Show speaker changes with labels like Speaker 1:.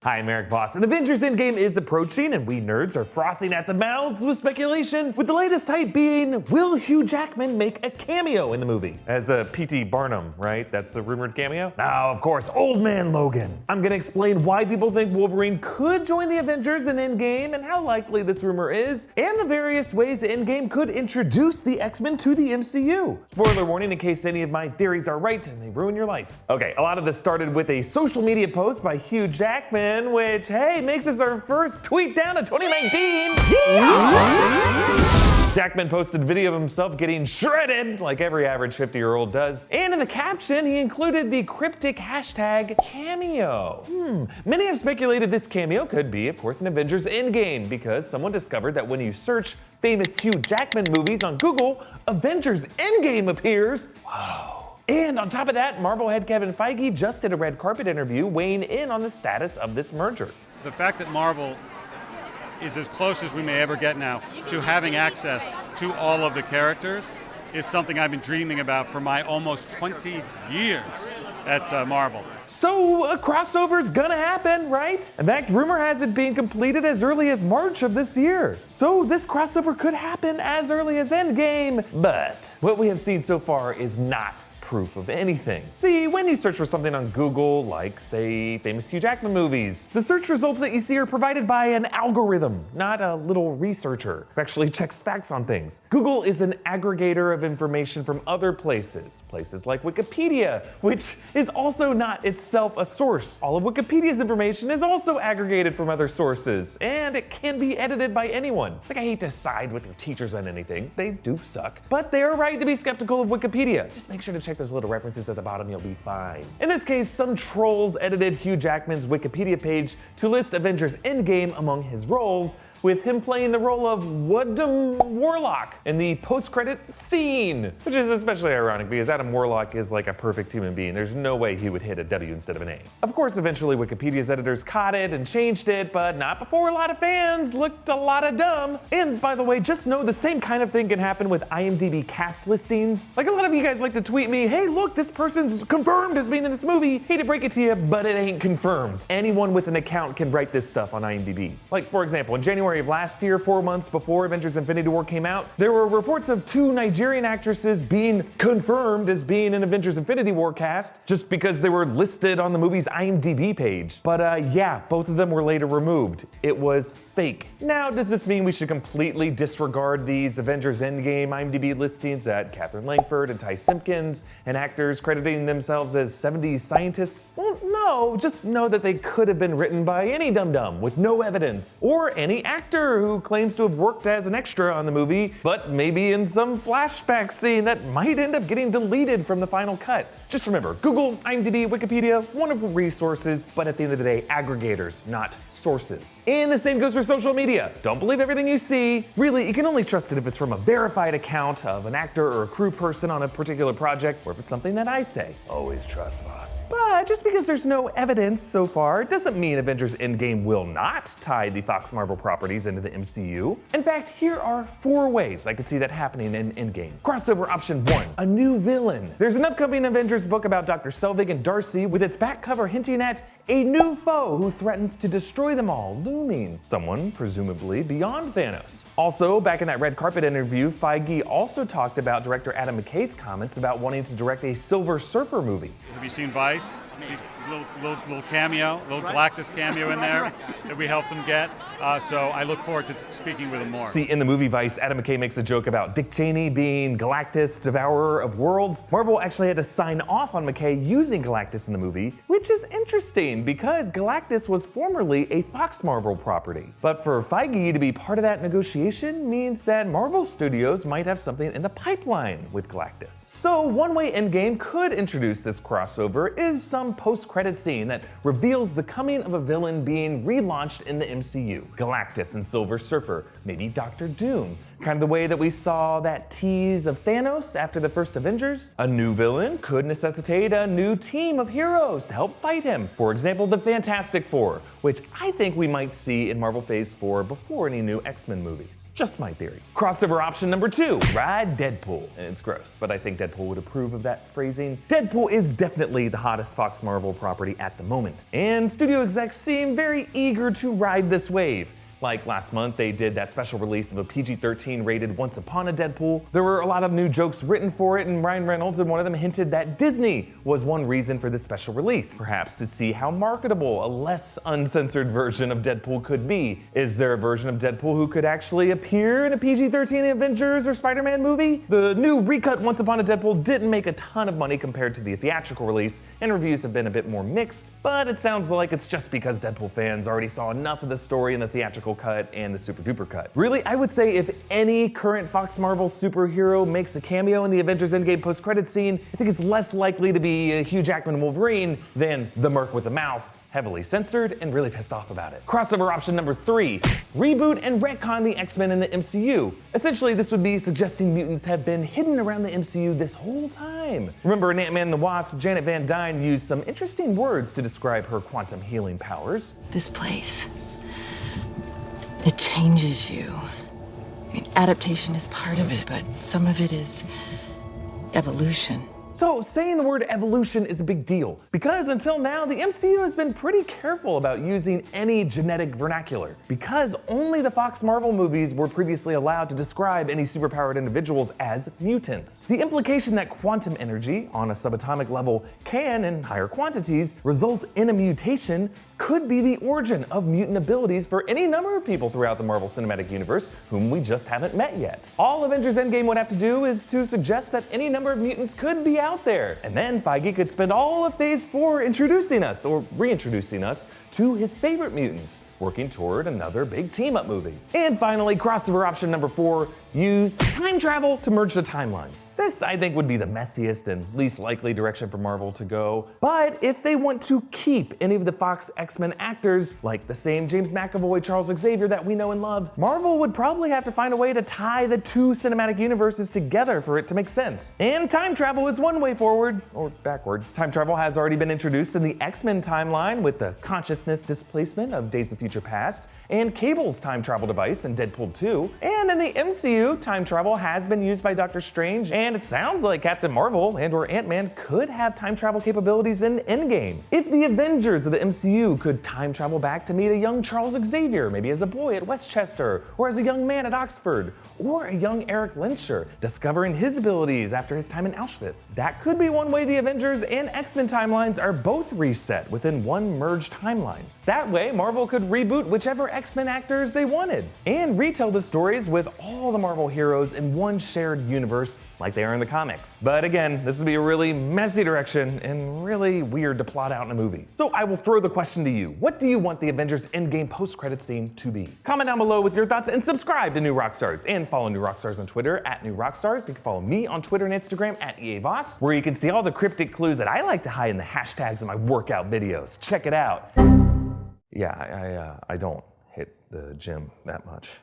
Speaker 1: Hi, I'm ERIK Voss, and Avengers Endgame is approaching, and we nerds are frothing at the mouths with speculation, with the latest hype being, will Hugh Jackman make a cameo in the movie? As a P.T. Barnum, right? That's the rumored cameo? Now, of course, Old Man Logan. I'm gonna explain why people think Wolverine could join the Avengers in Endgame, and how likely this rumor is, and the various ways Endgame could introduce the X-Men to the MCU. Spoiler warning in case any of my theories are right and they ruin your life. Okay, a lot of this started with a social media post by Hugh Jackman, which, hey, makes us our first tweet down of 2019. Yeah! Jackman posted a video of himself getting shredded, like every average 50-year-old does. And in the caption, he included the cryptic hashtag cameo. Many have speculated this cameo could be, of course, an Avengers Endgame, because someone discovered that when you search famous Hugh Jackman movies on Google, Avengers Endgame appears. Wow. And on top of that, Marvel head Kevin Feige just did a red carpet interview weighing in on the status of this merger.
Speaker 2: The fact that Marvel is as close as we may ever get now to having access to all of the characters is something I've been dreaming about for my almost 20 years at Marvel.
Speaker 1: So a crossover's gonna happen, right? In fact, rumor has it being completed as early as March of this year. So this crossover could happen as early as Endgame, but what we have seen so far is not proof of anything. See, when you search for something on Google, like, say, famous Hugh Jackman movies, the search results that you see are provided by an algorithm, not a little researcher who actually checks facts on things. Google is an aggregator of information from other places like Wikipedia, which is also not itself a source. All of Wikipedia's information is also aggregated from other sources, and it can be edited by anyone. Like, I hate to side with your teachers on anything, they do suck, but they are right to be skeptical of Wikipedia. Just make sure to check those little references at the bottom, you'll be fine. In this case, some trolls edited Hugh Jackman's Wikipedia page to list Avengers Endgame among his roles, with him playing the role of Adam Warlock in the post-credits scene, which is especially ironic because Adam Warlock is like a perfect human being. There's no way he would hit a W instead of an A. Of course, eventually Wikipedia's editors caught it and changed it, but not before a lot of fans looked a lot of dumb. And by the way, just know the same kind of thing can happen with IMDb cast listings. Like, a lot of you guys like to tweet me, hey look, this person's confirmed as being in this movie. Hate to break it to you, but it ain't confirmed. Anyone with an account can write this stuff on IMDb. Like, for example, in January of last year, 4 months before Avengers Infinity War came out, there were reports of 2 Nigerian actresses being confirmed as being in Avengers Infinity War cast just because they were listed on the movie's IMDb page. But yeah, both of them were later removed. It was fake. Now, does this mean we should completely disregard these Avengers Endgame IMDb listings that Catherine Langford and Ty Simpkins and actors crediting themselves as 70s scientists? Well, no, just know that they could have been written by any dum-dum with no evidence, or any actor who claims to have worked as an extra on the movie, but maybe in some flashback scene that might end up getting deleted from the final cut. Just remember, Google, IMDb, Wikipedia, wonderful resources, but at the end of the day, aggregators, not sources. And the same goes for social media. Don't believe everything you see. Really, you can only trust it if it's from a verified account of an actor or a crew person on a particular project, or if it's something that I say. Always trust Voss. But just because there's no evidence so far doesn't mean Avengers Endgame will not tie the Fox Marvel properties into the MCU. In fact, here are 4 ways I could see that happening in Endgame. Crossover option 1, a new villain. There's an upcoming Avengers book about Dr. Selvig and Darcy, with its back cover hinting at a new foe who threatens to destroy them all looming. Someone, presumably, beyond Thanos. Also, back in that red carpet interview, Feige also talked about director Adam McKay's comments about wanting to direct a Silver Surfer movie.
Speaker 2: Have you seen Vice? Little cameo, little Galactus cameo in there that we helped him get. So I look forward to speaking with him more.
Speaker 1: See, in the movie Vice, Adam McKay makes a joke about Dick Cheney being Galactus, devourer of worlds. Marvel actually had to sign off on McKay using Galactus in the movie, which is interesting because Galactus was formerly a Fox Marvel property. But for Feige to be part of that negotiation means that Marvel Studios might have something in the pipeline with Galactus. So one way Endgame could introduce this crossover is some post-credit scene that reveals the coming of a villain being relaunched in the MCU. Galactus and Silver Surfer, maybe Doctor Doom, kind of the way that we saw that tease of Thanos after the first Avengers. A new villain could necessitate a new team of heroes to help fight him. For example, the Fantastic Four, which I think we might see in Marvel Phase 4 before any new X-Men movies. Just my theory. Crossover option number 2, ride Deadpool. And it's gross, but I think Deadpool would approve of that phrasing. Deadpool is definitely the hottest Fox Marvel property at the moment, and studio execs seem very eager to ride this wave. Like last month, they did that special release of a PG-13 rated Once Upon a Deadpool. There were a lot of new jokes written for it, and Ryan Reynolds and one of them hinted that Disney was one reason for this special release. Perhaps to see how marketable a less uncensored version of Deadpool could be. Is there a version of Deadpool who could actually appear in a PG-13 Avengers or Spider-Man movie? The new recut Once Upon a Deadpool didn't make a ton of money compared to the theatrical release, and reviews have been a bit more mixed, but it sounds like it's just because Deadpool fans already saw enough of the story in the theatrical cut and the super duper cut. Really, I would say if any current Fox Marvel superhero makes a cameo in the Avengers Endgame post-credits scene, I think it's less likely to be Hugh Jackman Wolverine than the Merc with the mouth, heavily censored and really pissed off about it. Crossover option number 3, reboot and retcon the X-Men in the MCU. Essentially, this would be suggesting mutants have been hidden around the MCU this whole time. Remember in Ant-Man and the Wasp, Janet Van Dyne used some interesting words to describe her quantum healing powers.
Speaker 3: This place, it changes you. I mean, adaptation is part of it, but some of it is evolution.
Speaker 1: So saying the word evolution is a big deal, because until now, the MCU has been pretty careful about using any genetic vernacular, because only the Fox Marvel movies were previously allowed to describe any superpowered individuals as mutants. The implication that quantum energy on a subatomic level can, in higher quantities, result in a mutation could be the origin of mutant abilities for any number of people throughout the Marvel Cinematic Universe whom we just haven't met yet. All Avengers Endgame would have to do is to suggest that any number of mutants could be out there, and then Feige could spend all of Phase 4 introducing us, or reintroducing us, to his favorite mutants, working toward another big team-up movie. And finally, crossover option number 4, use time travel to merge the timelines. This, I think, would be the messiest and least likely direction for Marvel to go. But if they want to keep any of the Fox X-Men actors, like the same James McAvoy, Charles Xavier that we know and love, Marvel would probably have to find a way to tie the two cinematic universes together for it to make sense. And time travel is one way forward, or backward. Time travel has already been introduced in the X-Men timeline with the consciousness displacement of Days of Future Past, and Cable's time travel device in Deadpool 2. And in the MCU, time travel has been used by Doctor Strange, and it sounds like Captain Marvel and or Ant-Man could have time travel capabilities in Endgame. If the Avengers of the MCU could time travel back to meet a young Charles Xavier, maybe as a boy at Westchester, or as a young man at Oxford, or a young Erik Lehnsherr, discovering his abilities after his time in Auschwitz, that could be one way the Avengers and X-Men timelines are both reset within one merged timeline. That way, Marvel could reboot whichever X-Men actors they wanted, and retell the stories with all the Marvel heroes in one shared universe like they are in the comics. But again, this would be a really messy direction and really weird to plot out in a movie. So I will throw the question to you. What do you want the Avengers Endgame post-credit scene to be? Comment down below with your thoughts and subscribe to New Rockstars. And follow New Rockstars on Twitter at New Rockstars. You can follow me on Twitter and Instagram at EAVoss, where you can see all the cryptic clues that I like to hide in the hashtags of my workout videos. Check it out. Yeah, I don't hit the gym that much.